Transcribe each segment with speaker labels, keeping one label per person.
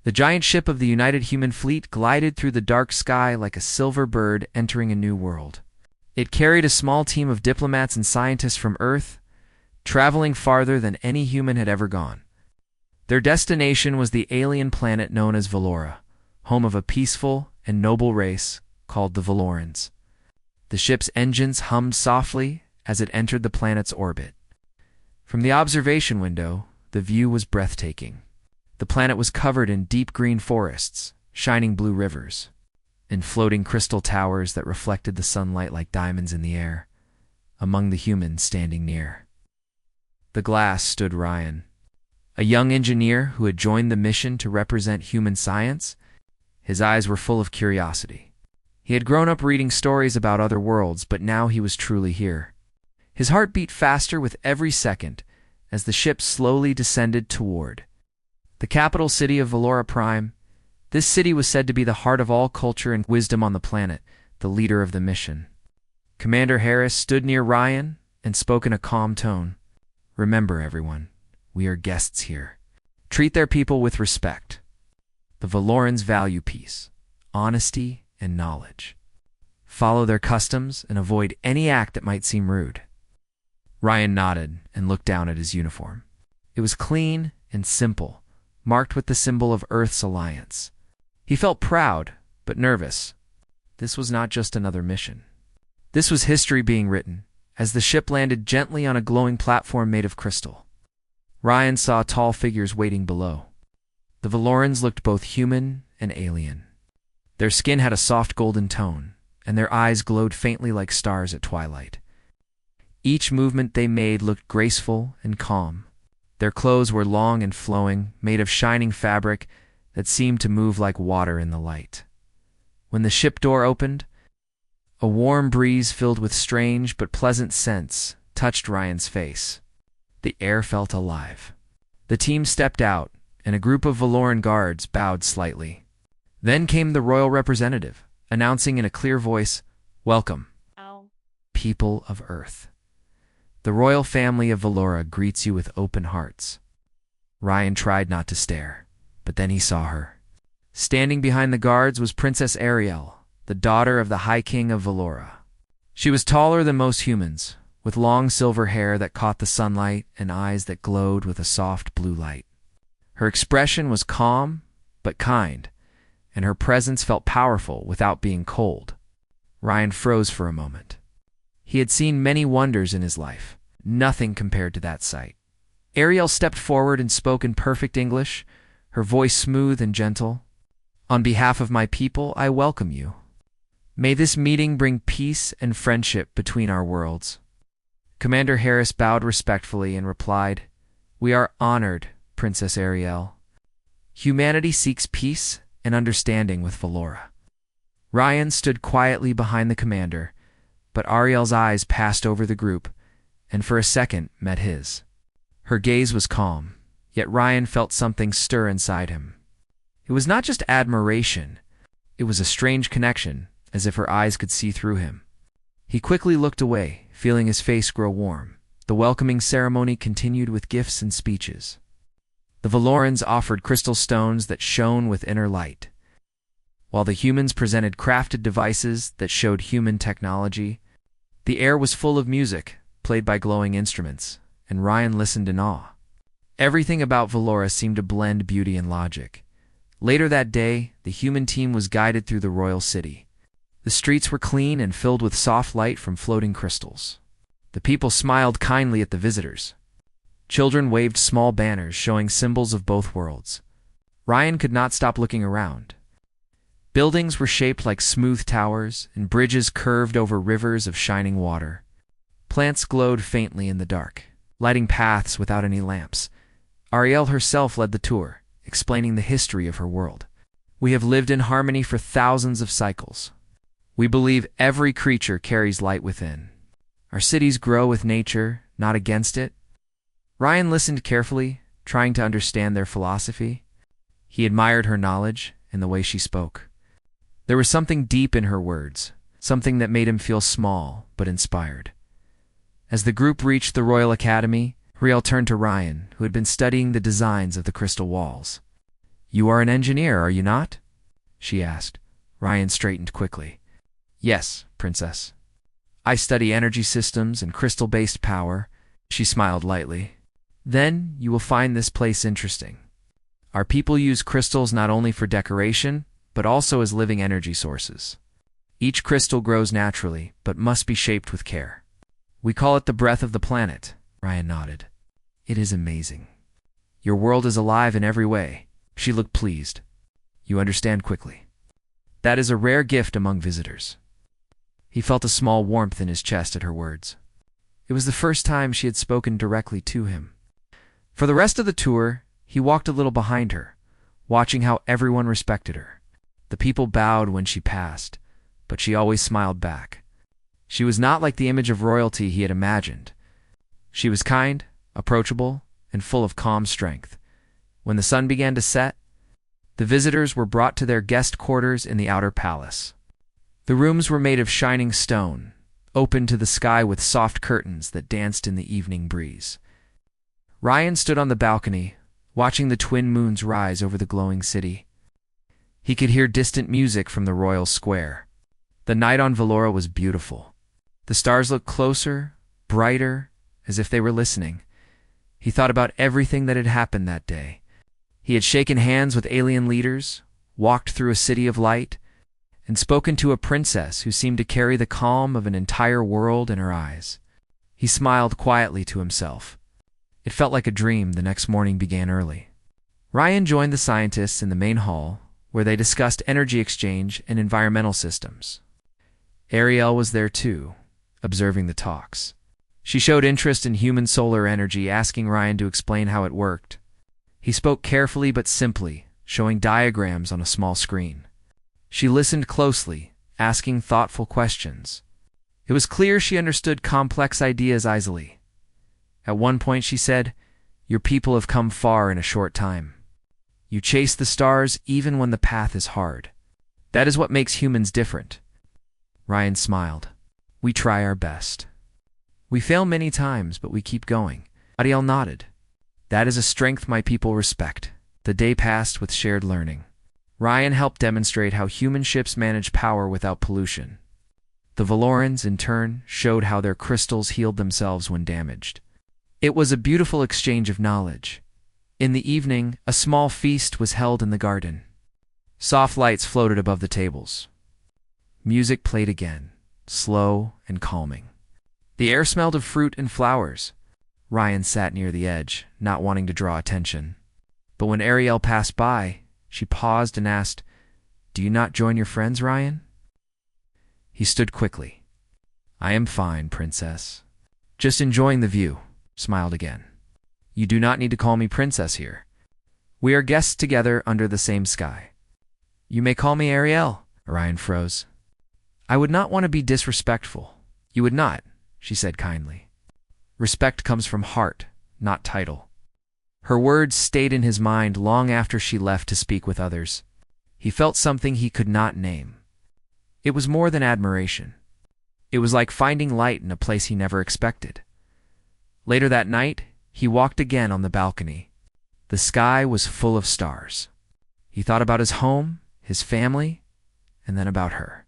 Speaker 1: The giant ship of the United Human Fleet glided through the dark sky like a silver bird entering a new world. It carried a small team of diplomats and scientists from Earth, traveling farther than any human had ever gone. Their destination was the alien planet known as Valora, home of a peaceful and noble race called the Valorans. The ship's engines hummed softly as it entered the planet's orbit. From the observation window, the view was breathtaking. The planet was covered in deep green forests, shining blue rivers, and floating crystal towers that reflected the sunlight like diamonds in the air, among the humans standing near. The glass stood Ryan, a young engineer who had joined the mission to represent human science. His eyes were full of curiosity. He had grown up reading stories about other worlds, but now he was truly here. His heart beat faster with every second as the ship slowly descended toward the capital city of Valora Prime. This city was said to be the heart of all culture and wisdom on the planet, the leader of the mission. Commander Harris stood near Ryan and spoke in a calm tone. "Remember, everyone, we are guests here. Treat their people with respect. The Valorans value peace, honesty, and knowledge. Follow their customs and avoid any act that might seem rude." Ryan nodded and looked down at his uniform. It was clean and simple, marked with the symbol of Earth's alliance. He felt proud, but nervous. This was not just another mission. This was history being written, as the ship landed gently on a glowing platform made of crystal. Ryan saw tall figures waiting below. The Valorans looked both human and alien. Their skin had a soft golden tone, and their eyes glowed faintly like stars at twilight. Each movement they made looked graceful and calm. Their clothes were long and flowing, made of shining fabric that seemed to move like water in the light. When the ship door opened, a warm breeze filled with strange but pleasant scents touched Ryan's face. The air felt alive. The team stepped out, and a group of Valoran guards bowed slightly. Then came the royal representative, announcing in a clear voice, "Welcome, people of Earth. The royal family of Valora greets you with open hearts." Ryan tried not to stare, but then he saw her. Standing behind the guards was Princess Ariel, the daughter of the High King of Valora. She was taller than most humans, with long silver hair that caught the sunlight and eyes that glowed with a soft blue light. Her expression was calm but kind, and her presence felt powerful without being cold. Ryan froze for a moment. He had seen many wonders in his life. Nothing compared to that sight. Ariel stepped forward and spoke in perfect English, her voice smooth and gentle. "On behalf of my people, I welcome you. May this meeting bring peace and friendship between our worlds." Commander Harris bowed respectfully and replied, "We are honored, Princess Ariel. Humanity seeks peace and understanding with Valora." Ryan stood quietly behind the commander, but Ariel's eyes passed over the group, and for a second met his. Her gaze was calm, yet Ryan felt something stir inside him. It was not just admiration, it was a strange connection, as if her eyes could see through him. He quickly looked away, feeling his face grow warm. The welcoming ceremony continued with gifts and speeches. The Valorans offered crystal stones that shone with inner light, while the humans presented crafted devices that showed human technology. The air was full of music, played by glowing instruments, and Ryan listened in awe. Everything about Valora seemed to blend beauty and logic. Later that day, the human team was guided through the royal city. The streets were clean and filled with soft light from floating crystals. The people smiled kindly at the visitors. Children waved small banners showing symbols of both worlds. Ryan could not stop looking around. Buildings were shaped like smooth towers, and bridges curved over rivers of shining water. Plants glowed faintly in the dark, lighting paths without any lamps. Ariel herself led the tour, explaining the history of her world. "We have lived in harmony for thousands of cycles. We believe every creature carries light within. Our cities grow with nature, not against it." Ryan listened carefully, trying to understand their philosophy. He admired her knowledge and the way she spoke. There was something deep in her words, something that made him feel small but inspired. As the group reached the Royal Academy, Riel turned to Ryan, who had been studying the designs of the crystal walls. You are an engineer, are you not? She asked. Ryan straightened quickly. Yes, Princess. I study energy systems and crystal-based power. She smiled lightly. Then you will find this place interesting. Our people use crystals not only for decoration, but also as living energy sources. Each crystal grows naturally, but must be shaped with care. We call it the breath of the planet, Ryan nodded. It is amazing. Your world is alive in every way. She looked pleased. You understand quickly. That is a rare gift among visitors. He felt a small warmth in his chest at her words. It was the first time she had spoken directly to him. For the rest of the tour, he walked a little behind her, watching how everyone respected her. The people bowed when she passed, but she always smiled back. She was not like the image of royalty he had imagined. She was kind, approachable, and full of calm strength. When the sun began to set, the visitors were brought to their guest quarters in the outer palace. The rooms were made of shining stone, open to the sky with soft curtains that danced in the evening breeze. Ryan stood on the balcony, watching the twin moons rise over the glowing city. He could hear distant music from the royal square. The night on Valora was beautiful. The stars looked closer, brighter, as if they were listening. He thought about everything that had happened that day. He had shaken hands with alien leaders, walked through a city of light, and spoken to a princess who seemed to carry the calm of an entire world in her eyes. He smiled quietly to himself. It felt like a dream. The next morning began early. Ryan joined the scientists in the main hall, where they discussed energy exchange and environmental systems. Ariel was there too, observing the talks. She showed interest in human solar energy, asking Ryan to explain how it worked. He spoke carefully but simply, showing diagrams on a small screen. She listened closely, asking thoughtful questions. It was clear she understood complex ideas easily. At one point she said, "Your people have come far in a short time. You chase the stars even when the path is hard. That is what makes humans different." Ryan smiled. "We try our best. We fail many times, but we keep going." Ariel nodded. "That is a strength my people respect." The day passed with shared learning. Ryan helped demonstrate how human ships manage power without pollution. The Valorans, in turn, showed how their crystals healed themselves when damaged. It was a beautiful exchange of knowledge. In the evening, a small feast was held in the garden. Soft lights floated above the tables. Music played again, slow and calming. The air smelled of fruit and flowers. Ryan sat near the edge, not wanting to draw attention. But when Ariel passed by, she paused and asked, "Do you not join your friends, Ryan?" He stood quickly. "I am fine, Princess. Just enjoying the view," smiled again. "You do not need to call me Princess here. We are guests together under the same sky." "You may call me Ariel." Ryan froze. "I would not want to be disrespectful." "You would not," she said kindly. "Respect comes from heart, not title." Her words stayed in his mind long after she left to speak with others. He felt something he could not name. It was more than admiration. It was like finding light in a place he never expected. Later that night, he walked again on the balcony. The sky was full of stars. He thought about his home, his family, and then about her.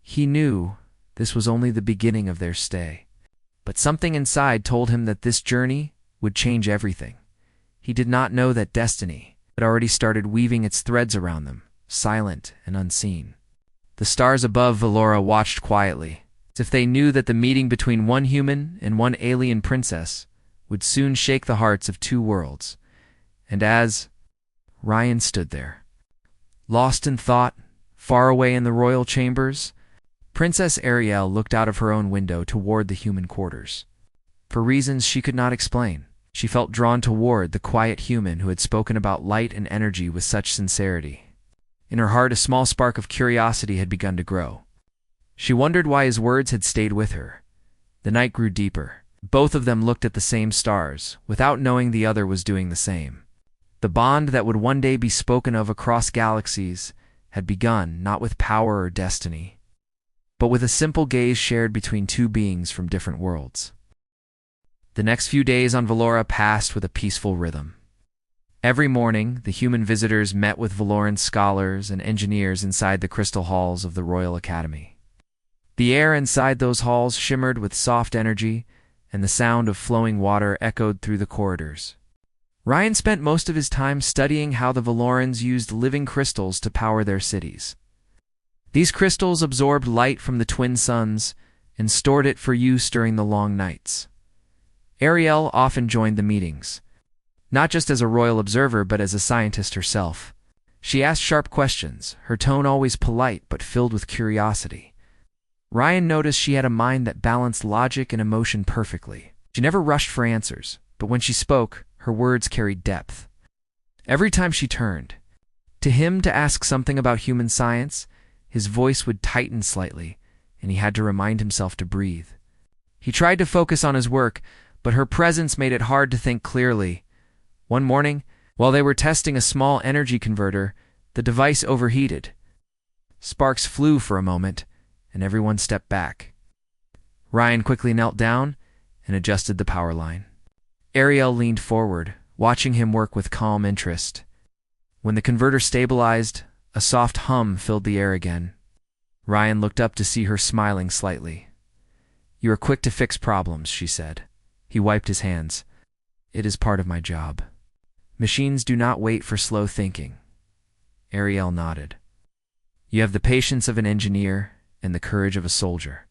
Speaker 1: He knew this was only the beginning of their stay. But something inside told him that this journey would change everything. He did not know that destiny had already started weaving its threads around them, silent and unseen. The stars above Valora watched quietly, as if they knew that the meeting between one human and one alien princess would soon shake the hearts of two worlds. And as Ryan stood there, lost in thought, far away in the royal chambers, Princess Ariel looked out of her own window toward the human quarters. For reasons she could not explain, she felt drawn toward the quiet human who had spoken about light and energy with such sincerity. In her heart, a small spark of curiosity had begun to grow. She wondered why his words had stayed with her. The night grew deeper. Both of them looked at the same stars, without knowing the other was doing the same. The bond that would one day be spoken of across galaxies had begun not with power or destiny, but with a simple gaze shared between two beings from different worlds. The next few days on Valora passed with a peaceful rhythm. Every morning, the human visitors met with Valoran scholars and engineers inside the crystal halls of the Royal Academy. The air inside those halls shimmered with soft energy, and the sound of flowing water echoed through the corridors. Ryan spent most of his time studying how the Valorans used living crystals to power their cities. These crystals absorbed light from the twin suns and stored it for use during the long nights. Ariel often joined the meetings, not just as a royal observer but as a scientist herself. She asked sharp questions, her tone always polite but filled with curiosity. Ryan noticed she had a mind that balanced logic and emotion perfectly. She never rushed for answers, but when she spoke, her words carried depth. Every time she turned to him to ask something about human science, his voice would tighten slightly, and he had to remind himself to breathe. He tried to focus on his work, but her presence made it hard to think clearly. One morning, while they were testing a small energy converter, the device overheated. Sparks flew for a moment, and everyone stepped back. Ryan quickly knelt down and adjusted the power line. Ariel leaned forward, watching him work with calm interest. When the converter stabilized, a soft hum filled the air again. Ryan looked up to see her smiling slightly. "You are quick to fix problems," she said. He wiped his hands. "It is part of my job. Machines do not wait for slow thinking." Ariel nodded. "You have the patience of an engineer and the courage of a soldier.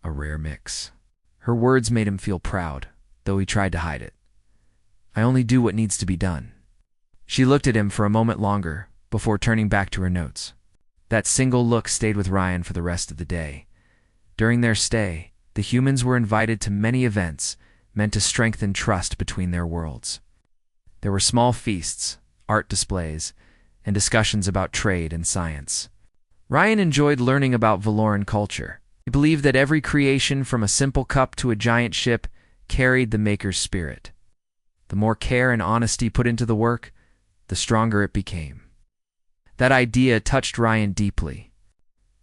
Speaker 1: A rare mix." Her words made him feel proud, though he tried to hide it. "I only do what needs to be done." She looked at him for a moment longer before turning back to her notes. That single look stayed with Ryan for the rest of the day. During their stay, the humans were invited to many events meant to strengthen trust between their worlds. There were small feasts, art displays, and discussions about trade and science. Ryan enjoyed learning about Valoran culture. He believed that every creation, from a simple cup to a giant ship, carried the maker's spirit. The more care and honesty put into the work, the stronger it became. That idea touched Ryan deeply.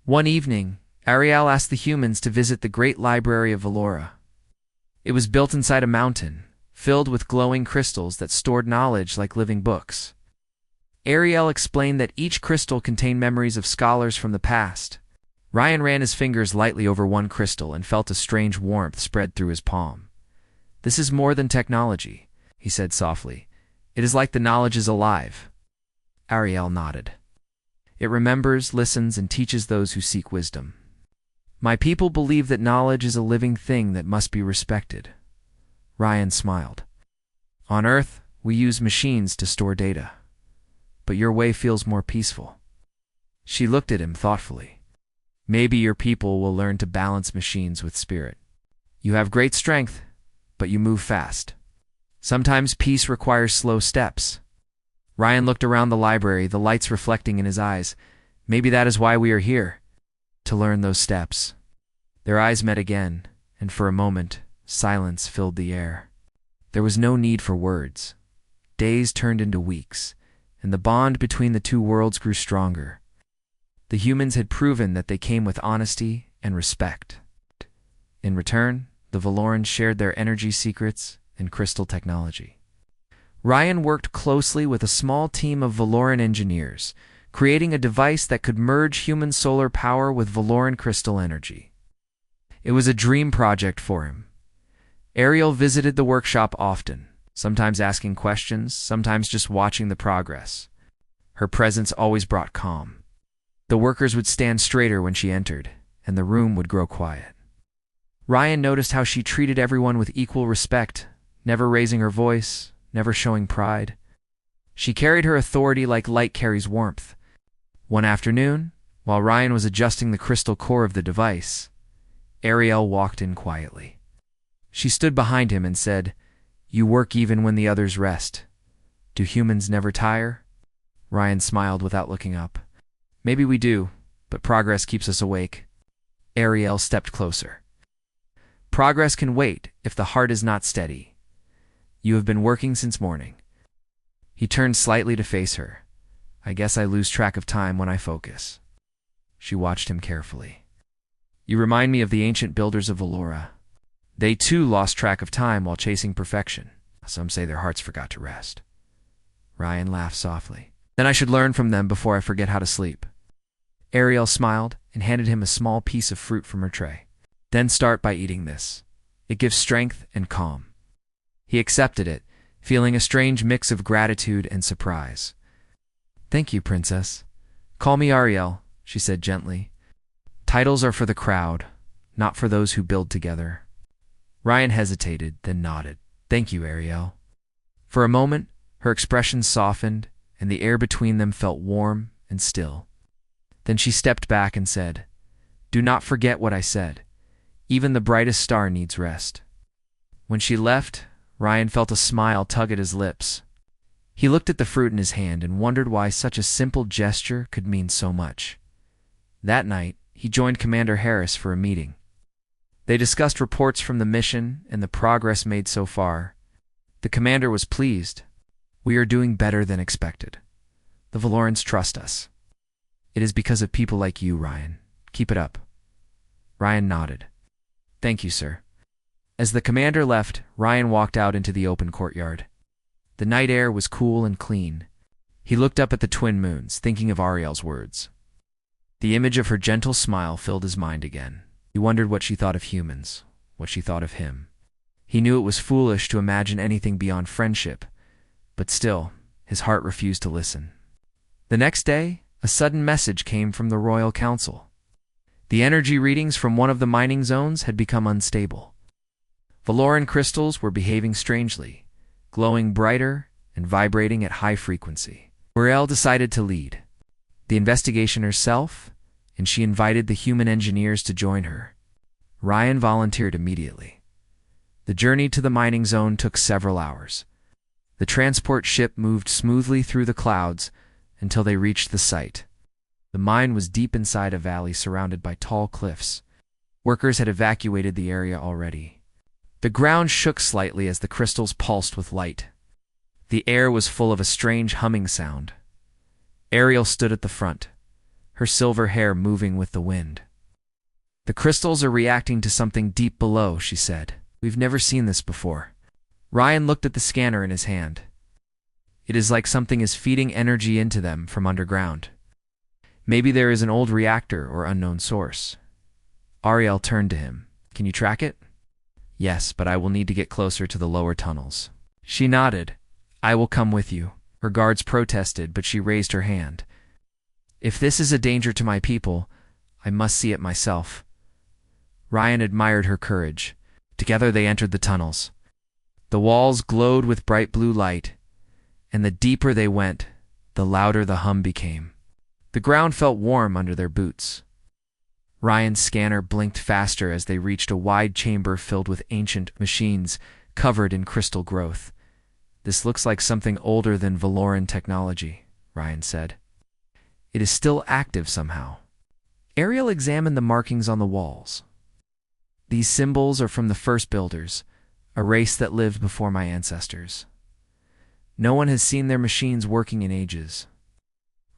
Speaker 1: One evening, Ariel asked the humans to visit the great library of Valora. It was built inside a mountain, filled with glowing crystals that stored knowledge like living books. Ariel explained that each crystal contained memories of scholars from the past. Ryan ran his fingers lightly over one crystal and felt a strange warmth spread through his palm. "This is more than technology," he said softly. "It is like the knowledge is alive." Ariel nodded. "It remembers, listens, and teaches those who seek wisdom. My people believe that knowledge is a living thing that must be respected." Ryan smiled. "On Earth, we use machines to store data. But your way feels more peaceful." She looked at him thoughtfully. "Maybe your people will learn to balance machines with spirit. You have great strength, but you move fast. Sometimes peace requires slow steps." Ryan looked around the library, the lights reflecting in his eyes. "Maybe that is why we are here, to learn those steps." Their eyes met again, and for a moment, silence filled the air. There was no need for words. Days turned into weeks, and the bond between the two worlds grew stronger. The humans had proven that they came with honesty and respect. In return, the Valorans shared their energy secrets and crystal technology. Ryan worked closely with a small team of Valoran engineers, creating a device that could merge human solar power with Valoran crystal energy. It was a dream project for him. Ariel visited the workshop often, sometimes asking questions, sometimes just watching the progress. Her presence always brought calm. The workers would stand straighter when she entered, and the room would grow quiet. Ryan noticed how she treated everyone with equal respect, never raising her voice, never showing pride. She carried her authority like light carries warmth. One afternoon, while Ryan was adjusting the crystal core of the device, Ariel walked in quietly. She stood behind him and said, "You work even when the others rest. Do humans never tire?" Ryan smiled without looking up. "Maybe we do, but progress keeps us awake." Ariel stepped closer. "Progress can wait if the heart is not steady. You have been working since morning." He turned slightly to face her. "I guess I lose track of time when I focus." She watched him carefully. "You remind me of the ancient builders of Valora. They too lost track of time while chasing perfection. Some say their hearts forgot to rest." Ryan laughed softly. Then I should learn from them before I forget how to sleep. Ariel smiled and handed him a small piece of fruit from her tray. Then start by eating this. It gives strength and calm. He accepted it, feeling a strange mix of gratitude and surprise. Thank you, Princess. Call me Ariel, she said gently. Titles are for the crowd, not for those who build together. Ryan hesitated, then nodded. Thank you, Ariel. For a moment, her expression softened, and the air between them felt warm and still. Then she stepped back and said, Do not forget what I said. Even the brightest star needs rest. When she left, Ryan felt a smile tug at his lips. He looked at the fruit in his hand and wondered why such a simple gesture could mean so much. That night, he joined Commander Harris for a meeting. They discussed reports from the mission and the progress made so far. The commander was pleased. We are doing better than expected. The Valorans trust us. It is because of people like you, Ryan. Keep it up. Ryan nodded. Thank you, sir. As the commander left, Ryan walked out into the open courtyard. The night air was cool and clean. He looked up at the twin moons, thinking of Ariel's words. The image of her gentle smile filled his mind again. He wondered what she thought of humans, what she thought of him. He knew it was foolish to imagine anything beyond friendship, but still, his heart refused to listen. The next day, a sudden message came from the Royal Council. The energy readings from one of the mining zones had become unstable. Valoran crystals were behaving strangely, glowing brighter and vibrating at high frequency. Ariel decided to lead the investigation herself, and she invited the human engineers to join her. Ryan volunteered immediately. The journey to the mining zone took several hours. The transport ship moved smoothly through the clouds until they reached the site. The mine was deep inside a valley surrounded by tall cliffs. Workers had evacuated the area already. The ground shook slightly as the crystals pulsed with light. The air was full of a strange humming sound. Ariel stood at the front, her silver hair moving with the wind. The crystals are reacting to something deep below, she said. We've never seen this before. Ryan looked at the scanner in his hand. It is like something is feeding energy into them from underground. Maybe there is an old reactor or unknown source. Ariel turned to him. Can you track it? Yes, but I will need to get closer to the lower tunnels. She nodded. I will come with you. Her guards protested, but she raised her hand. If this is a danger to my people, I must see it myself. Ryan admired her courage. Together they entered the tunnels. The walls glowed with bright blue light, and the deeper they went, the louder the hum became. The ground felt warm under their boots. Ryan's scanner blinked faster as they reached a wide chamber filled with ancient machines covered in crystal growth. This looks like something older than Valoran technology, Ryan said. It is still active somehow. Ariel examined the markings on the walls. These symbols are from the first builders, a race that lived before my ancestors. No one has seen their machines working in ages.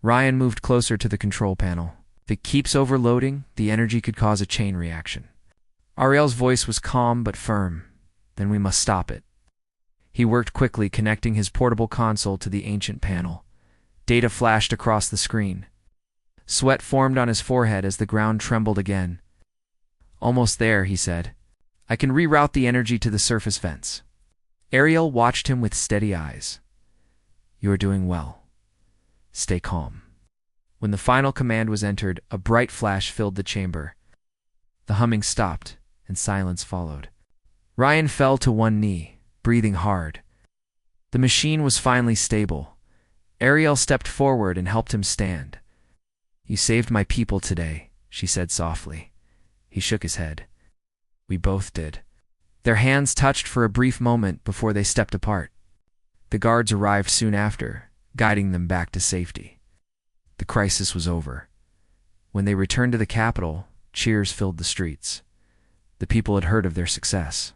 Speaker 1: Ryan moved closer to the control panel. If it keeps overloading, the energy could cause a chain reaction. Ariel's voice was calm but firm. Then we must stop it. He worked quickly, connecting his portable console to the ancient panel. Data flashed across the screen. Sweat formed on his forehead as the ground trembled again. Almost there, he said. I can reroute the energy to the surface vents. Ariel watched him with steady eyes. You are doing well. Stay calm. When the final command was entered, a bright flash filled the chamber. The humming stopped, and silence followed. Ryan fell to one knee, breathing hard. The machine was finally stable. Ariel stepped forward and helped him stand. You saved my people today, she said softly. He shook his head. We both did. Their hands touched for a brief moment before they stepped apart. The guards arrived soon after, guiding them back to safety. The crisis was over. When they returned to the capital, cheers filled the streets. The people had heard of their success.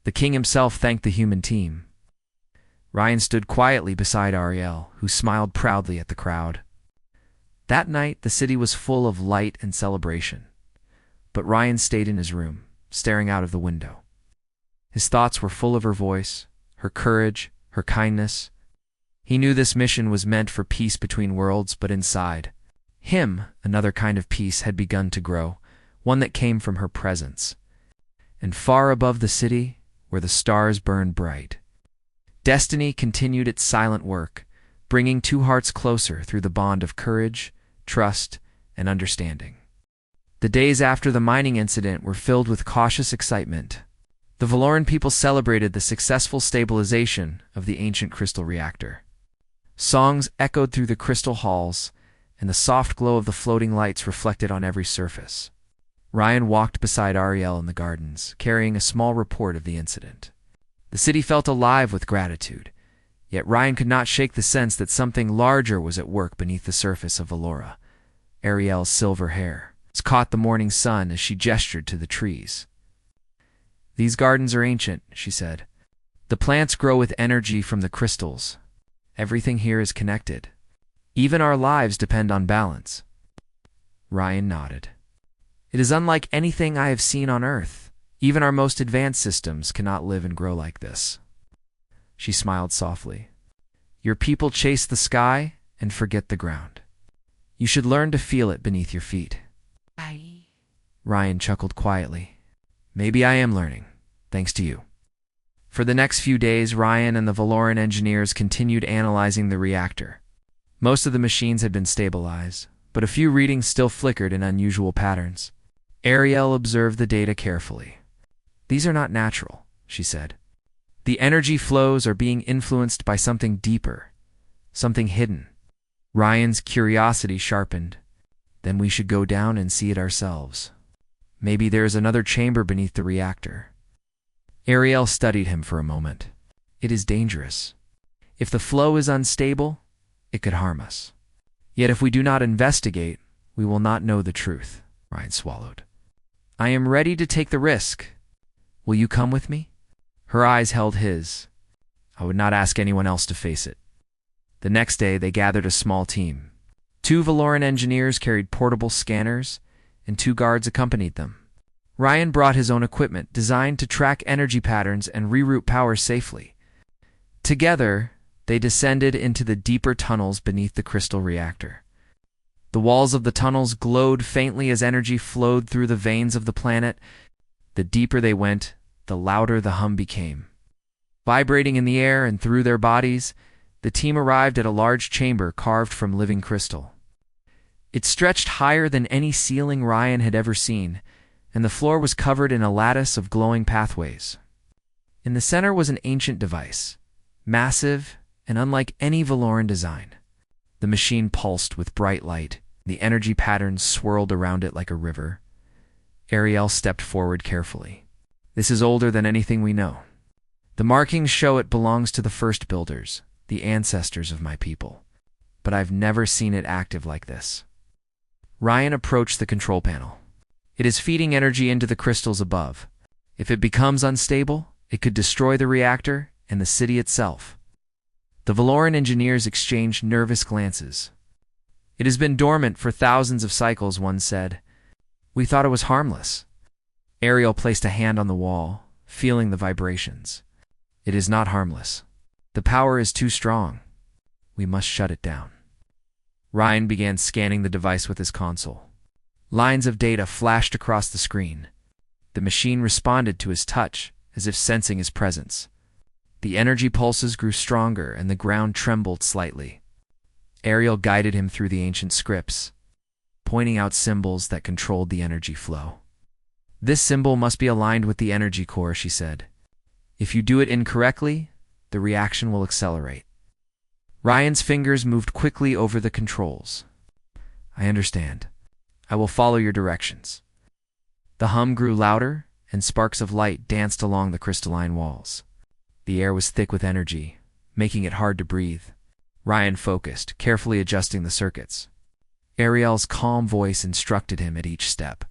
Speaker 1: The king himself thanked the human team. Ryan stood quietly beside Ariel, who smiled proudly at the crowd. That night, the city was full of light and celebration. But Ryan stayed in his room, staring out of the window. His thoughts were full of her voice, her courage, her kindness. He knew this mission was meant for peace between worlds, but inside him, another kind of peace had begun to grow, one that came from her presence. And far above the city, where the stars burned bright, destiny continued its silent work, bringing two hearts closer through the bond of courage, trust, and understanding. The days after the mining incident were filled with cautious excitement. The Valoran people celebrated the successful stabilization of the ancient crystal reactor. Songs echoed through the crystal halls, and the soft glow of the floating lights reflected on every surface. Ryan walked beside Ariel in the gardens, carrying a small report of the incident. The city felt alive with gratitude, yet Ryan could not shake the sense that something larger was at work beneath the surface of Valora. Ariel's silver hair caught the morning sun as she gestured to the trees. "These gardens are ancient," she said. "The plants grow with energy from the crystals. Everything here is connected. Even our lives depend on balance." Ryan nodded. "It is unlike anything I have seen on Earth. Even our most advanced systems cannot live and grow like this." She smiled softly. "Your people chase the sky and forget the ground. You should learn to feel it beneath your feet." Ryan chuckled quietly. "Maybe I am learning, thanks to you." For the next few days, Ryan and the Valoran engineers continued analyzing the reactor. Most of the machines had been stabilized, but a few readings still flickered in unusual patterns. Ariel observed the data carefully. "These are not natural," she said. "The energy flows are being influenced by something deeper, something hidden." Ryan's curiosity sharpened. "Then we should go down and see it ourselves. Maybe there is another chamber beneath the reactor." Ariel studied him for a moment. "It is dangerous. If the flow is unstable, it could harm us. Yet if we do not investigate, we will not know the truth." Ryan swallowed. "I am ready to take the risk. Will you come with me?" Her eyes held his. "I would not ask anyone else to face it." The next day, they gathered a small team. 2 Valoran engineers carried portable scanners, and 2 guards accompanied them. Ryan brought his own equipment, designed to track energy patterns and reroute power safely. Together, they descended into the deeper tunnels beneath the crystal reactor. The walls of the tunnels glowed faintly as energy flowed through the veins of the planet. The deeper they went, the louder the hum became. Vibrating in the air and through their bodies, the team arrived at a large chamber carved from living crystal. It stretched higher than any ceiling Ryan had ever seen, and the floor was covered in a lattice of glowing pathways. In the center was an ancient device, massive and unlike any Valoran design. The machine pulsed with bright light. The energy patterns swirled around it like a river. Ariel stepped forward carefully. "This is older than anything we know. The markings show it belongs to the first builders, the ancestors of my people. But I've never seen it active like this." Ryan approached the control panel. "It is feeding energy into the crystals above. If it becomes unstable, it could destroy the reactor and the city itself." The Valoran engineers exchanged nervous glances. "It has been dormant for thousands of cycles," one said. "We thought it was harmless." Ariel placed a hand on the wall, feeling the vibrations. "It is not harmless. The power is too strong. We must shut it down." Ryan began scanning the device with his console. Lines of data flashed across the screen. The machine responded to his touch, as if sensing his presence. The energy pulses grew stronger and the ground trembled slightly. Ariel guided him through the ancient scripts, pointing out symbols that controlled the energy flow. "This symbol must be aligned with the energy core," she said. "If you do it incorrectly, the reaction will accelerate." Ryan's fingers moved quickly over the controls. "I understand. I will follow your directions." The hum grew louder, and sparks of light danced along the crystalline walls. The air was thick with energy, making it hard to breathe. Ryan focused, carefully adjusting the circuits. Ariel's calm voice instructed him at each step,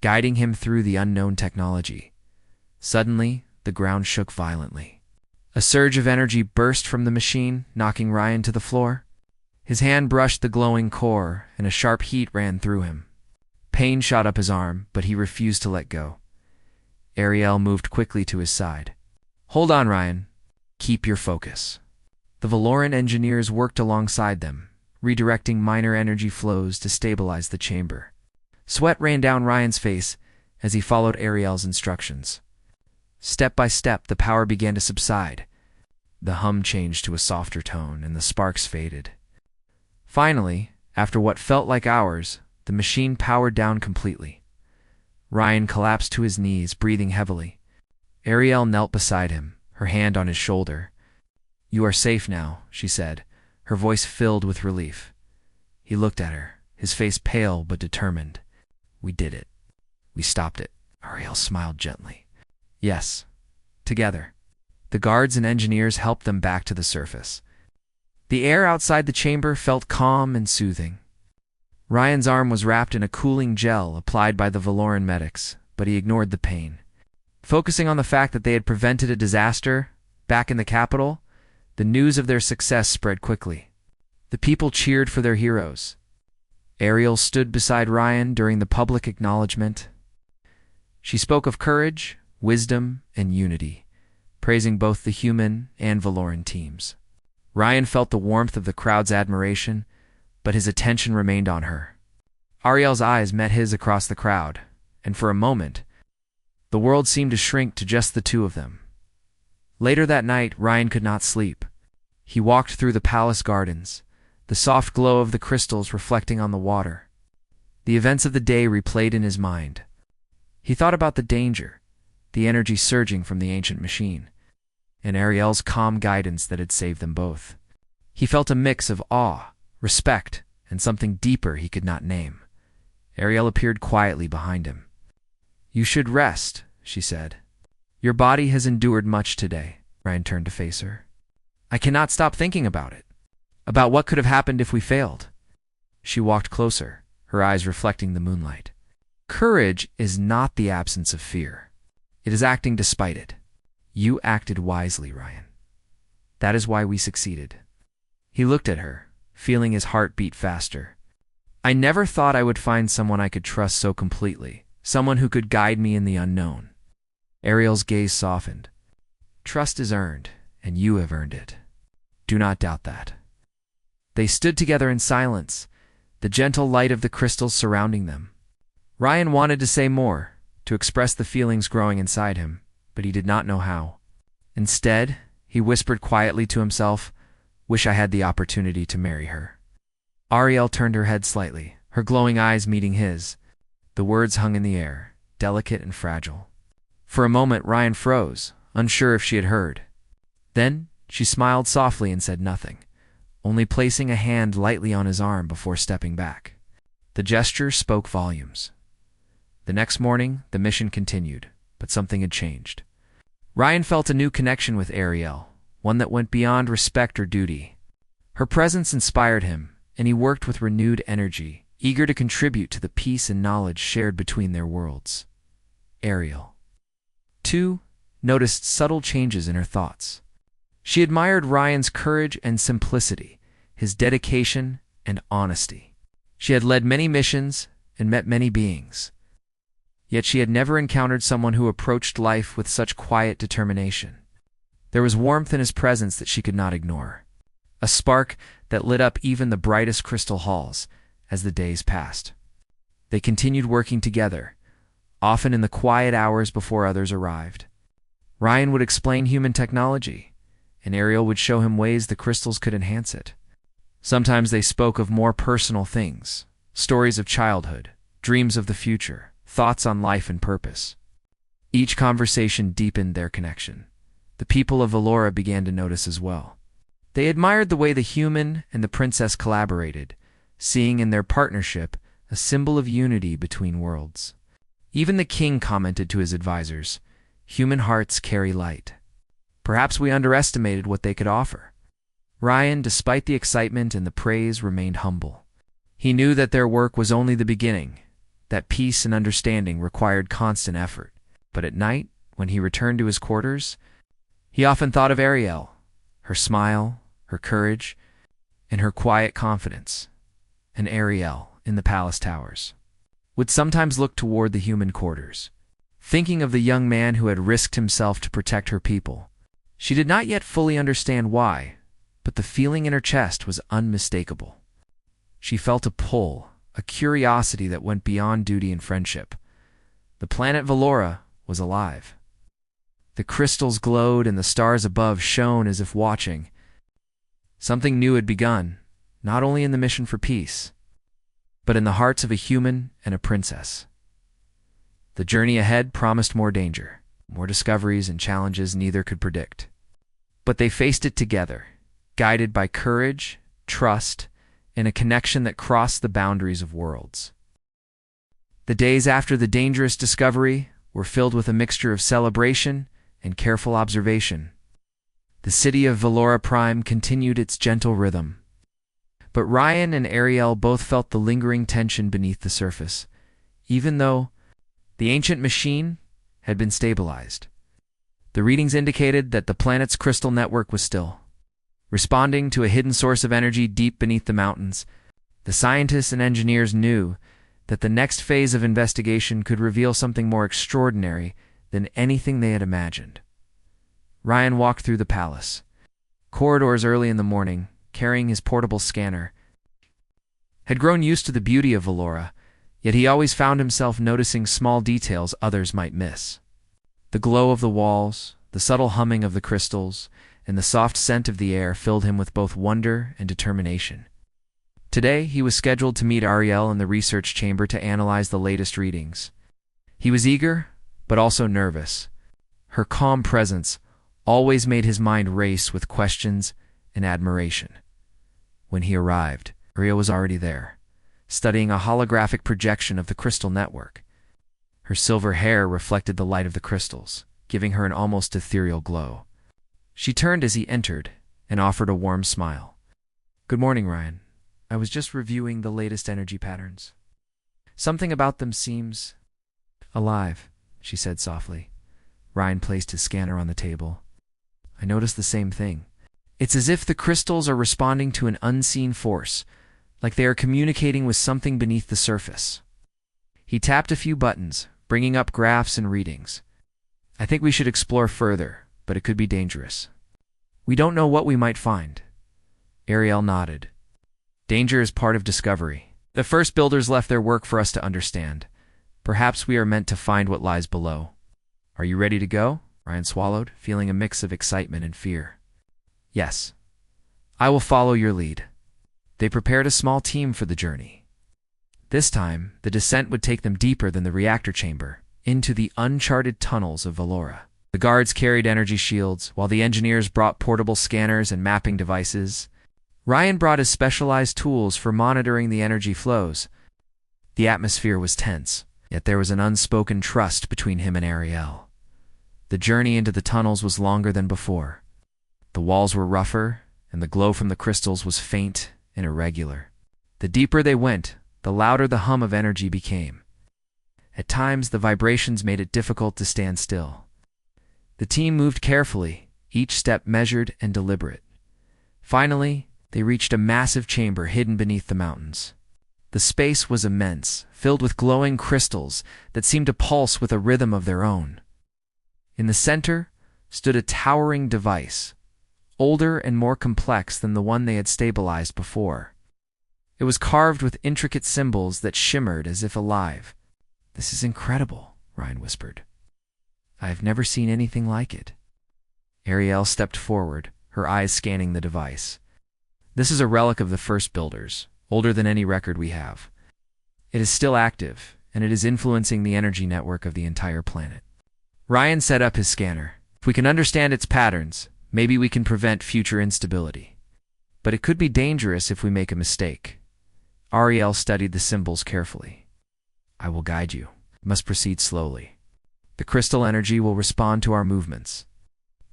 Speaker 1: guiding him through the unknown technology. Suddenly, the ground shook violently. A surge of energy burst from the machine, knocking Ryan to the floor. His hand brushed the glowing core, and a sharp heat ran through him. Pain shot up his arm, but he refused to let go. Ariel moved quickly to his side. "Hold on, Ryan. Keep your focus." The Valoran engineers worked alongside them, redirecting minor energy flows to stabilize the chamber. Sweat ran down Ryan's face as he followed Ariel's instructions. Step by step, the power began to subside. The hum changed to a softer tone, and the sparks faded. Finally, after what felt like hours, the machine powered down completely. Ryan collapsed to his knees, breathing heavily. Ariel knelt beside him, her hand on his shoulder. "You are safe now," she said, her voice filled with relief. He looked at her, his face pale but determined. "We did it. We stopped it." Ariel smiled gently. "Yes, together." The guards and engineers helped them back to the surface. The air outside the chamber felt calm and soothing. Ryan's arm was wrapped in a cooling gel applied by the Valoran medics, but he ignored the pain. Focusing on the fact that they had prevented a disaster back in the capital, the news of their success spread quickly. The people cheered for their heroes. Ariel stood beside Ryan during the public acknowledgement. She spoke of courage, wisdom, and unity, praising both the human and Valoran teams. Ryan felt the warmth of the crowd's admiration, but his attention remained on her. Ariel's eyes met his across the crowd, and for a moment, the world seemed to shrink to just the two of them. Later that night, Ryan could not sleep. He walked through the palace gardens, the soft glow of the crystals reflecting on the water. The events of the day replayed in his mind. He thought about the danger, the energy surging from the ancient machine, and Ariel's calm guidance that had saved them both. He felt a mix of awe, respect, and something deeper he could not name. Ariel appeared quietly behind him. "You should rest," she said. "Your body has endured much today." Ryan turned to face her. "I cannot stop thinking about it, about what could have happened if we failed." She walked closer, her eyes reflecting the moonlight. "Courage is not the absence of fear. It is acting despite it. You acted wisely, Ryan. That is why we succeeded." He looked at her, feeling his heart beat faster. "I never thought I would find someone I could trust so completely, someone who could guide me in the unknown." Ariel's gaze softened. "Trust is earned, and you have earned it. Do not doubt that." They stood together in silence, the gentle light of the crystals surrounding them. Ryan wanted to say more, to express the feelings growing inside him, but he did not know how. Instead, he whispered quietly to himself, "Wish I had the opportunity to marry her." Ariel turned her head slightly, her glowing eyes meeting his. The words hung in the air, delicate and fragile. For a moment, Ryan froze, unsure if she had heard. Then, she smiled softly and said nothing, only placing a hand lightly on his arm before stepping back. The gesture spoke volumes. The next morning, the mission continued, but something had changed. Ryan felt a new connection with Ariel, one that went beyond respect or duty. Her presence inspired him, and he worked with renewed energy, eager to contribute to the peace and knowledge shared between their worlds. Ariel, too, noticed subtle changes in her thoughts. She admired Ryan's courage and simplicity, his dedication and honesty. She had led many missions and met many beings. Yet she had never encountered someone who approached life with such quiet determination. There was warmth in his presence that she could not ignore, a spark that lit up even the brightest crystal halls as the days passed. They continued working together, often in the quiet hours before others arrived. Ryan would explain human technology, and Ariel would show him ways the crystals could enhance it. Sometimes they spoke of more personal things, stories of childhood, dreams of the future, thoughts on life and purpose. Each conversation deepened their connection. The people of Valora began to notice as well. They admired the way the human and the princess collaborated, seeing in their partnership a symbol of unity between worlds. Even the king commented to his advisors, "Human hearts carry light." Perhaps we underestimated what they could offer. Ryan, despite the excitement and the praise, remained humble. He knew that their work was only the beginning, that peace and understanding required constant effort. But at night, when he returned to his quarters, he often thought of Ariel, her smile, her courage, and her quiet confidence. And Ariel, in the palace towers, would sometimes look toward the human quarters, thinking of the young man who had risked himself to protect her people. She did not yet fully understand why, but the feeling in her chest was unmistakable. She felt a pull, a curiosity that went beyond duty and friendship. The planet Valora was alive. The crystals glowed and the stars above shone as if watching. Something new had begun, not only in the mission for peace, but in the hearts of a human and a princess. The journey ahead promised more danger, more discoveries and challenges neither could predict. But they faced it together, guided by courage, trust, and a connection that crossed the boundaries of worlds. The days after the dangerous discovery were filled with a mixture of celebration and careful observation. The city of Valora Prime continued its gentle rhythm. But Ryan and Ariel both felt the lingering tension beneath the surface, even though the ancient machine had been stabilized. The readings indicated that the planet's crystal network was still responding to a hidden source of energy deep beneath the mountains. The scientists and engineers knew that the next phase of investigation could reveal something more extraordinary than anything they had imagined. Ryan walked through the palace corridors early in the morning, carrying his portable scanner. Had grown used to the beauty of Valora, yet he always found himself noticing small details others might miss. The glow of the walls, the subtle humming of the crystals, and the soft scent of the air filled him with both wonder and determination. Today, he was scheduled to meet Ariel in the research chamber to analyze the latest readings. He was eager, but also nervous. Her calm presence always made his mind race with questions and admiration. When he arrived, Ariel was already there, studying a holographic projection of the crystal network. Her silver hair reflected the light of the crystals, giving her an almost ethereal glow. She turned as he entered and offered a warm smile. "Good morning, Ryan. I was just reviewing the latest energy patterns. Something about them seems alive," she said softly. Ryan placed his scanner on the table. "I noticed the same thing. It's as if the crystals are responding to an unseen force, like they are communicating with something beneath the surface." He tapped a few buttons, bringing up graphs and readings. "I think we should explore further, but it could be dangerous. We don't know what we might find." Ariel nodded. "Danger is part of discovery. The first builders left their work for us to understand. Perhaps we are meant to find what lies below." "Are you ready to go?" Ryan swallowed, feeling a mix of excitement and fear. "Yes. I will follow your lead." They prepared a small team for the journey. This time, the descent would take them deeper than the reactor chamber, into the uncharted tunnels of Valora. The guards carried energy shields, while the engineers brought portable scanners and mapping devices. Ryan brought his specialized tools for monitoring the energy flows. The atmosphere was tense, yet there was an unspoken trust between him and Ariel. The journey into the tunnels was longer than before. The walls were rougher, and the glow from the crystals was faint and irregular. The deeper they went, the louder the hum of energy became. At times, the vibrations made it difficult to stand still. The team moved carefully, each step measured and deliberate. Finally, they reached a massive chamber hidden beneath the mountains. The space was immense, filled with glowing crystals that seemed to pulse with a rhythm of their own. In the center stood a towering device, older and more complex than the one they had stabilized before. It was carved with intricate symbols that shimmered as if alive. "This is incredible," Ryan whispered. "I have never seen anything like it." Ariel stepped forward, her eyes scanning the device. "This is a relic of the first builders, older than any record we have. It is still active, and it is influencing the energy network of the entire planet." Ryan set up his scanner. "If we can understand its patterns, maybe we can prevent future instability. But it could be dangerous if we make a mistake." Ariel studied the symbols carefully. "I will guide you. You must proceed slowly. The crystal energy will respond to our movements.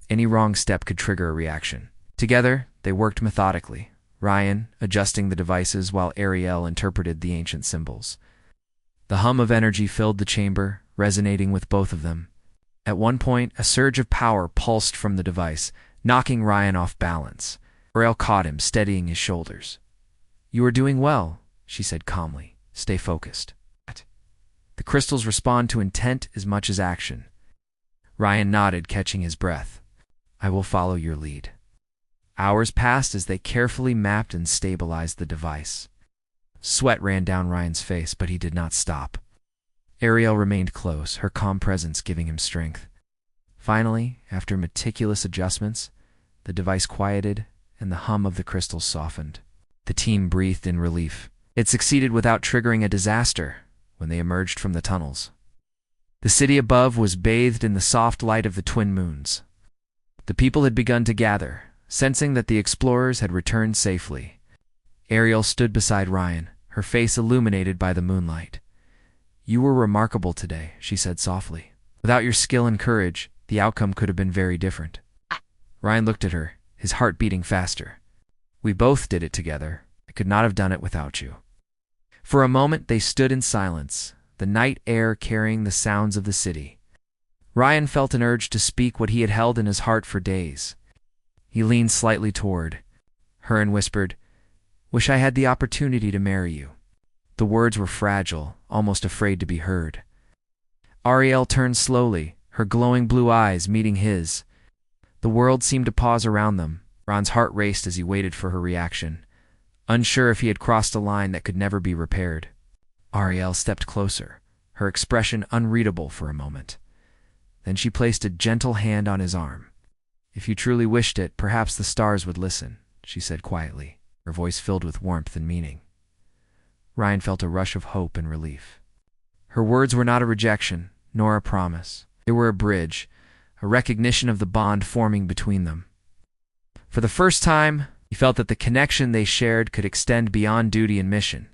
Speaker 1: Any wrong step could trigger a reaction." Together, they worked methodically, Ryan adjusting the devices while Ariel interpreted the ancient symbols. The hum of energy filled the chamber, resonating with both of them. At one point, a surge of power pulsed from the device, knocking Ryan off balance. Ariel caught him, steadying his shoulders. "You are doing well," she said calmly. "Stay focused." The crystals respond to intent as much as action. Ryan nodded, catching his breath. "I will follow your lead." Hours passed as they carefully mapped and stabilized the device. Sweat ran down Ryan's face, but he did not stop. Ariel remained close, her calm presence giving him strength. Finally, after meticulous adjustments, the device quieted and the hum of the crystals softened. The team breathed in relief. It succeeded without triggering a disaster when they emerged from the tunnels. The city above was bathed in the soft light of the twin moons. The people had begun to gather, sensing that the explorers had returned safely. Ariel stood beside Ryan, her face illuminated by the moonlight. "You were remarkable today," she said softly. "Without your skill and courage, the outcome could have been very different." Ryan looked at her, his heart beating faster. "We both did it together. I could not have done it without you." For a moment they stood in silence, the night air carrying the sounds of the city. Ryan felt an urge to speak what he had held in his heart for days. He leaned slightly toward her and whispered, "Wish I had the opportunity to marry you." The words were fragile, almost afraid to be heard. Ariel turned slowly, her glowing blue eyes meeting his. The world seemed to pause around them. Ron's heart raced as he waited for her reaction, unsure if he had crossed a line that could never be repaired. Ariel stepped closer, her expression unreadable for a moment. Then she placed a gentle hand on his arm. "If you truly wished it, perhaps the stars would listen," she said quietly, her voice filled with warmth and meaning. Ryan felt a rush of hope and relief. Her words were not a rejection, nor a promise. They were a bridge, a recognition of the bond forming between them. For the first time, he felt that the connection they shared could extend beyond duty and mission.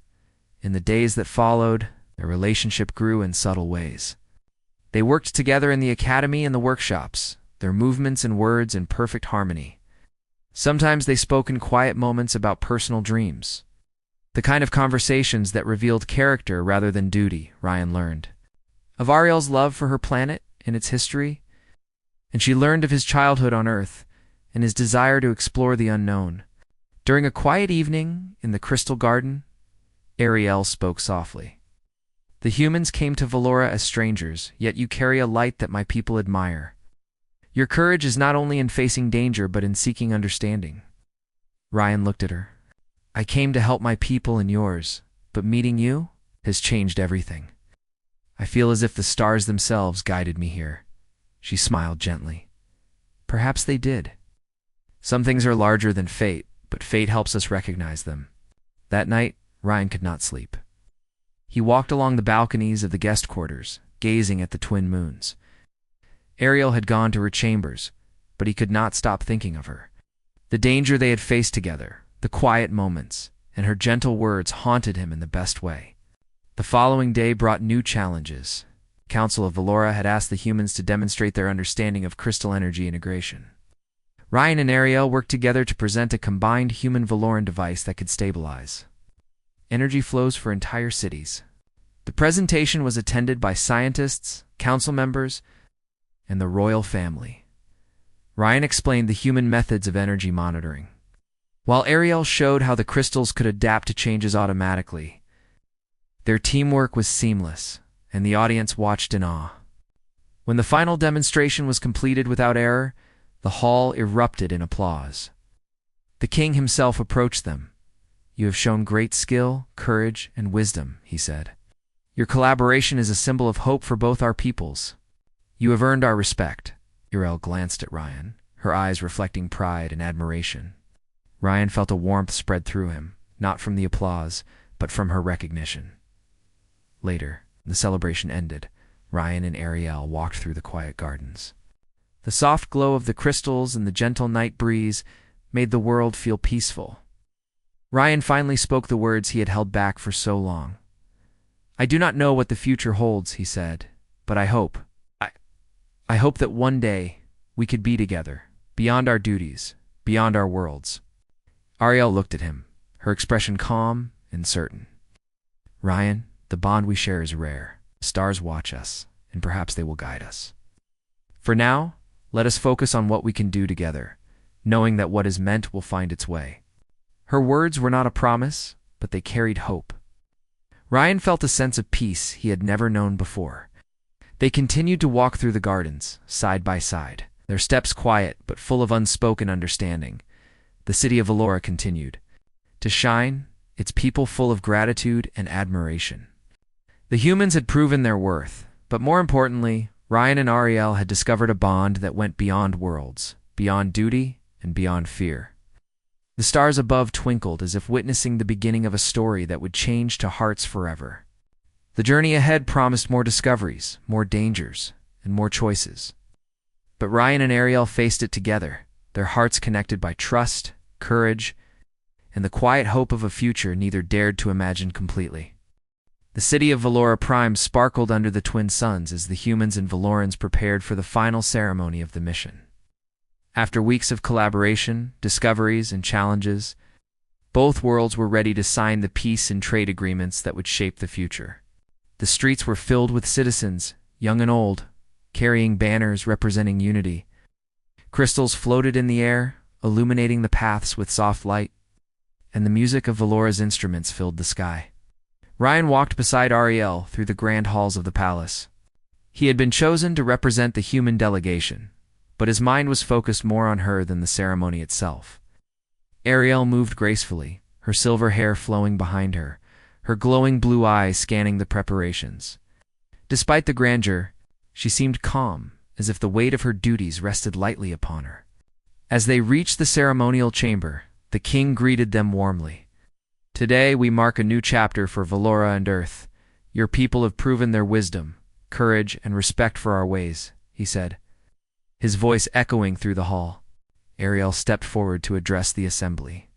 Speaker 1: In the days that followed, their relationship grew in subtle ways. They worked together in the academy and the workshops, their movements and words in perfect harmony. Sometimes they spoke in quiet moments about personal dreams. The kind of conversations that revealed character rather than duty, Ryan learned. Of Ariel's love for her planet and its history, and she learned of his childhood on Earth and his desire to explore the unknown. During a quiet evening in the Crystal Garden, Ariel spoke softly. "The humans came to Valora as strangers, yet you carry a light that my people admire. Your courage is not only in facing danger but in seeking understanding." Ryan looked at her. "I came to help my people and yours, but meeting you has changed everything. I feel as if the stars themselves guided me here." She smiled gently. "Perhaps they did. Some things are larger than fate, but fate helps us recognize them." That night, Ryan could not sleep. He walked along the balconies of the guest quarters, gazing at the twin moons. Ariel had gone to her chambers, but he could not stop thinking of her. The danger they had faced together, the quiet moments, and her gentle words haunted him in the best way. The following day brought new challenges. The Council of Valora had asked the humans to demonstrate their understanding of crystal energy integration. Ryan and Ariel worked together to present a combined human-Valoran device that could stabilize energy flows for entire cities. The presentation was attended by scientists, council members, and the royal family. Ryan explained the human methods of energy monitoring, while Ariel showed how the crystals could adapt to changes automatically. Their teamwork was seamless, and the audience watched in awe. When the final demonstration was completed without error, the hall erupted in applause. The king himself approached them. "You have shown great skill, courage, and wisdom," he said. "Your collaboration is a symbol of hope for both our peoples. You have earned our respect." Ariel glanced at Ryan, her eyes reflecting pride and admiration. Ryan felt a warmth spread through him, not from the applause, but from her recognition. Later, the celebration ended. Ryan and Ariel walked through the quiet gardens. The soft glow of the crystals and the gentle night breeze made the world feel peaceful. Ryan finally spoke the words he had held back for so long. "I do not know what the future holds," he said, "but I hope that one day we could be together, beyond our duties, beyond our worlds." Ariel looked at him, her expression calm and certain. "Ryan, the bond we share is rare. The stars watch us, and perhaps they will guide us. For now, let us focus on what we can do together, knowing that what is meant will find its way." Her words were not a promise, but they carried hope. Ryan felt a sense of peace he had never known before. They continued to walk through the gardens, side by side, their steps quiet but full of unspoken understanding. The city of Valora continued to shine, its people full of gratitude and admiration. The humans had proven their worth, but more importantly, Ryan and Ariel had discovered a bond that went beyond worlds, beyond duty, and beyond fear. The stars above twinkled as if witnessing the beginning of a story that would change to hearts forever. The journey ahead promised more discoveries, more dangers, and more choices. But Ryan and Ariel faced it together, their hearts connected by trust, courage, and the quiet hope of a future neither dared to imagine completely. The city of Valora Prime sparkled under the twin suns as the humans and Valorans prepared for the final ceremony of the mission. After weeks of collaboration, discoveries, and challenges, both worlds were ready to sign the peace and trade agreements that would shape the future. The streets were filled with citizens, young and old, carrying banners representing unity. Crystals floated in the air, illuminating the paths with soft light, and the music of Valora's instruments filled the sky. Ryan walked beside Ariel through the grand halls of the palace. He had been chosen to represent the human delegation, but his mind was focused more on her than the ceremony itself. Ariel moved gracefully, her silver hair flowing behind her, her glowing blue eyes scanning the preparations. Despite the grandeur, she seemed calm, as if the weight of her duties rested lightly upon her. As they reached the ceremonial chamber, the king greeted them warmly. "Today we mark a new chapter for Valora and Earth. Your people have proven their wisdom, courage, and respect for our ways," he said, his voice echoing through the hall. Ariel stepped forward to address the assembly.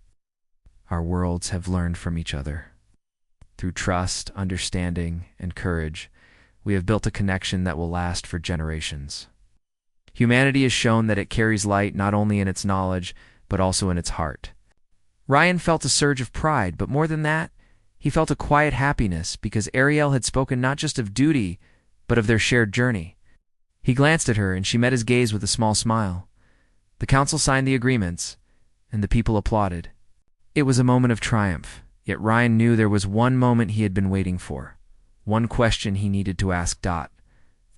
Speaker 1: "Our worlds have learned from each other. Through trust, understanding, and courage, we have built a connection that will last for generations. Humanity has shown that it carries light not only in its knowledge, but also in its heart." Ryan felt a surge of pride, but more than that, he felt a quiet happiness because Ariel had spoken not just of duty, but of their shared journey. He glanced at her, and she met his gaze with a small smile. The council signed the agreements, and the people applauded. It was a moment of triumph, yet Ryan knew there was one moment he had been waiting for, one question he needed to ask Dot,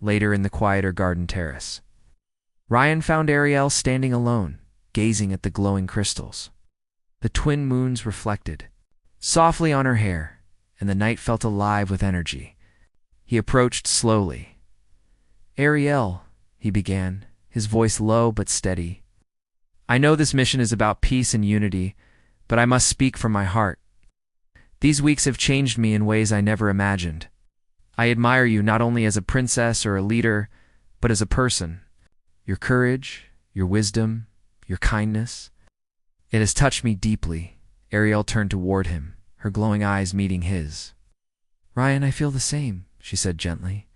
Speaker 1: later in the quieter garden terrace. Ryan found Ariel standing alone, gazing at the glowing crystals. The twin moons reflected softly on her hair, and the night felt alive with energy. He approached slowly. "Ariel," he began, his voice low but steady. "I know this mission is about peace and unity, but I must speak from my heart. These weeks have changed me in ways I never imagined. I admire you not only as a princess or a leader, but as a person. Your courage, your wisdom, your kindness. It has touched me deeply." Ariel turned toward him, her glowing eyes meeting his. "Ryan, I feel the same," she said gently.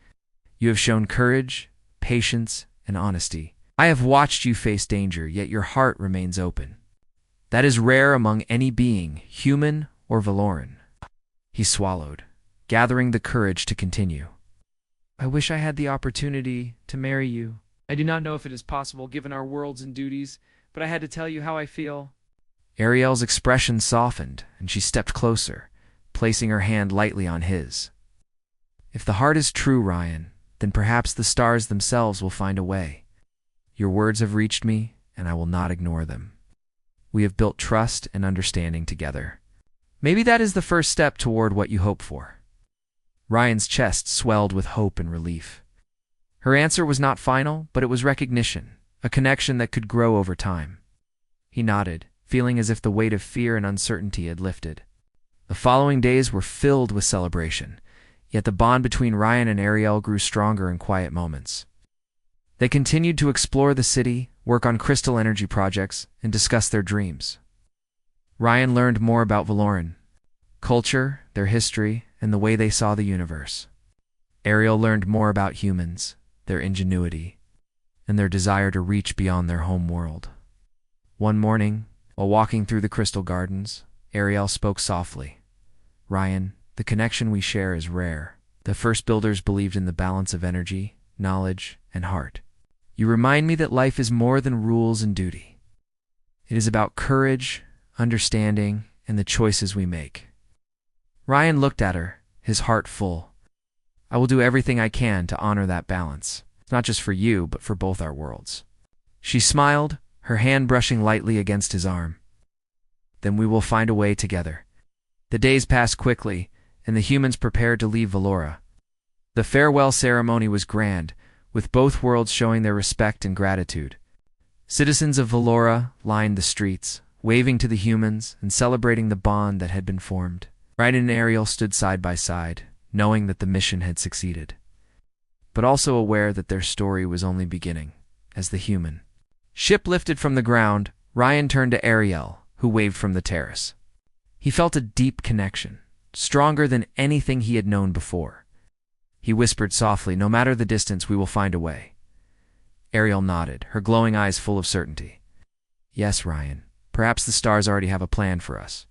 Speaker 1: "You have shown courage, patience, and honesty. I have watched you face danger, yet your heart remains open. That is rare among any being, human or Valoran." He swallowed, gathering the courage to continue. "I wish I had the opportunity to marry you. I do not know if it is possible given our worlds and duties, but I had to tell you how I feel." Ariel's expression softened, and she stepped closer, placing her hand lightly on his. "If the heart is true, Ryan, then perhaps the stars themselves will find a way. Your words have reached me, and I will not ignore them. We have built trust and understanding together. Maybe that is the first step toward what you hope for." Ryan's chest swelled with hope and relief. Her answer was not final, but it was recognition, a connection that could grow over time. He nodded, feeling as if the weight of fear and uncertainty had lifted. The following days were filled with celebration, yet the bond between Ryan and Ariel grew stronger in quiet moments. They continued to explore the city, work on crystal energy projects, and discuss their dreams. Ryan learned more about Valoran, culture, their history, and the way they saw the universe. Ariel learned more about humans, their ingenuity, and their desire to reach beyond their home world. One morning, while walking through the crystal gardens, Ariel spoke softly. "Ryan, the connection we share is rare. The first builders believed in the balance of energy, knowledge, and heart. You remind me that life is more than rules and duty. It is about courage, understanding, and the choices we make." Ryan looked at her, his heart full. "I will do everything I can to honor that balance, not just for you, but for both our worlds." She smiled, her hand brushing lightly against his arm. then we will find a way together. The days passed quickly, and the humans prepared to leave Valora. The farewell ceremony was grand, with both worlds showing their respect and gratitude. Citizens of Valora lined the streets, waving to the humans and celebrating the bond that had been formed. Ryan and Ariel stood side by side, knowing that the mission had succeeded, but also aware that their story was only beginning. As the human ship lifted from the ground, Ryan turned to Ariel, who waved from the terrace. He felt a deep connection, stronger than anything he had known before. He whispered softly, "No matter the distance, we will find a way." Ariel nodded, her glowing eyes full of certainty. "Yes, Ryan. Perhaps the stars already have a plan for us."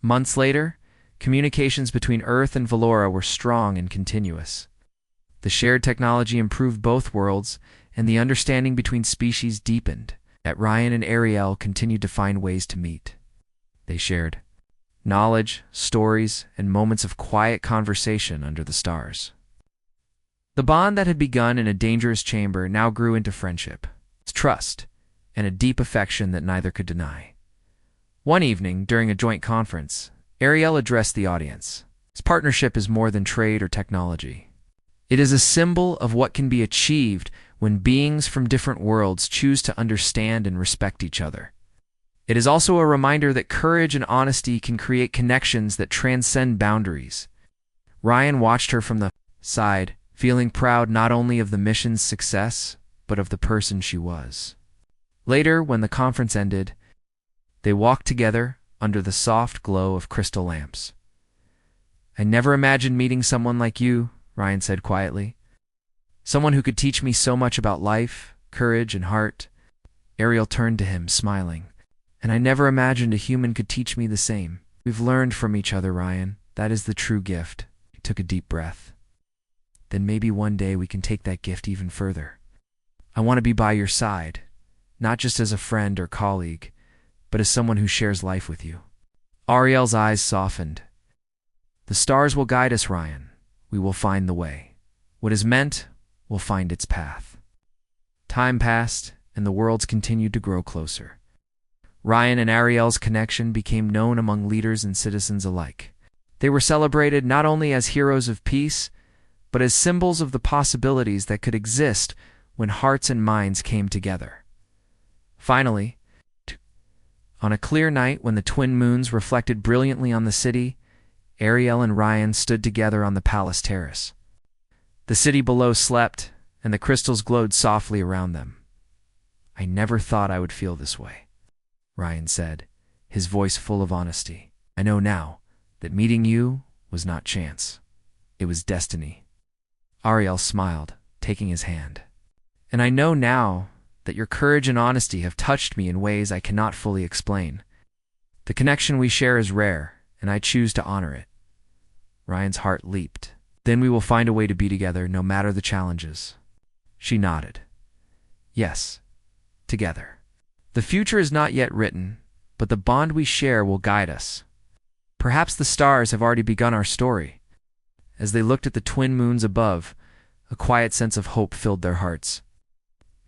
Speaker 1: Months later, communications between Earth and Valora were strong and continuous. The shared technology improved both worlds, and the understanding between species deepened. Yet Ryan and Ariel continued to find ways to meet. They shared knowledge, stories, and moments of quiet conversation under the stars. The bond that had begun in a dangerous chamber now grew into friendship, trust, and a deep affection that neither could deny. One evening, during a joint conference, Ariel addressed the audience. This partnership is more than trade or technology. It is a symbol of what can be achieved when beings from different worlds choose to understand and respect each other. It is also a reminder that courage and honesty can create connections that transcend boundaries. Ryan watched her from the side, feeling proud not only of the mission's success, but of the person she was. Later, when the conference ended, they walked together under the soft glow of crystal lamps. "I never imagined meeting someone like you," Ryan said quietly. "Someone who could teach me so much about life, courage, and heart." Ariel turned to him, smiling. "And I never imagined a human could teach me the same. We've learned from each other, Ryan. That is the true gift." He took a deep breath. "Then maybe one day we can take that gift even further. I want to be by your side, not just as a friend or colleague, but as someone who shares life with you." Ariel's eyes softened. "The stars will guide us, Ryan. We will find the way. What is meant will find its path." Time passed, and the worlds continued to grow closer. Ryan and Ariel's connection became known among leaders and citizens alike. They were celebrated not only as heroes of peace, but as symbols of the possibilities that could exist when hearts and minds came together. Finally, on a clear night when the twin moons reflected brilliantly on the city, Ariel and Ryan stood together on the palace terrace. The city below slept, and the crystals glowed softly around them. "I never thought I would feel this way," Ryan said, his voice full of honesty. "I know now that meeting you was not chance. It was destiny." Ariel smiled, taking his hand. "And I know now that your courage and honesty have touched me in ways I cannot fully explain. The connection we share is rare, and I choose to honor it." Ryan's heart leaped. "Then we will find a way to be together, no matter the challenges." She nodded. "Yes, together. The future is not yet written, but the bond we share will guide us. Perhaps the stars have already begun our story." As they looked at the twin moons above, a quiet sense of hope filled their hearts.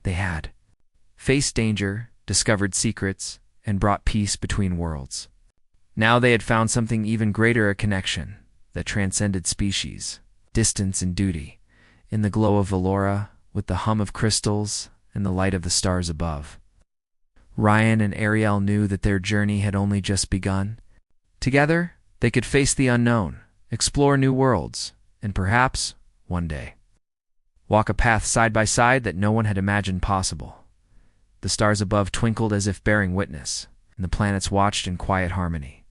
Speaker 1: They had faced danger, discovered secrets, and brought peace between worlds. Now they had found something even greater, a connection that transcended species, distance, and duty. In the glow of Valora, with the hum of crystals and the light of the stars above, Ryan and Ariel knew that their journey had only just begun. Together, they could face the unknown, explore new worlds, and perhaps, one day, walk a path side by side that no one had imagined possible. The stars above twinkled as if bearing witness, and the planets watched in quiet harmony.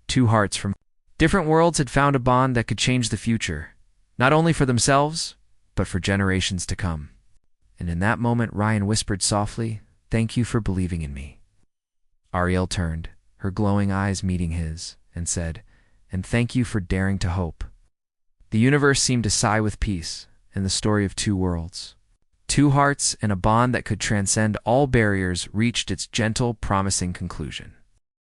Speaker 1: Two hearts from different worlds had found a bond that could change the future, not only for themselves, but for generations to come. And in that moment, Ryan whispered softly, "Thank you for believing in me." Ariel turned, her glowing eyes meeting his, and said, "And thank you for daring to hope." The universe seemed to sigh with peace, and the story of two worlds, two hearts, and a bond that could transcend all barriers reached its gentle, promising conclusion.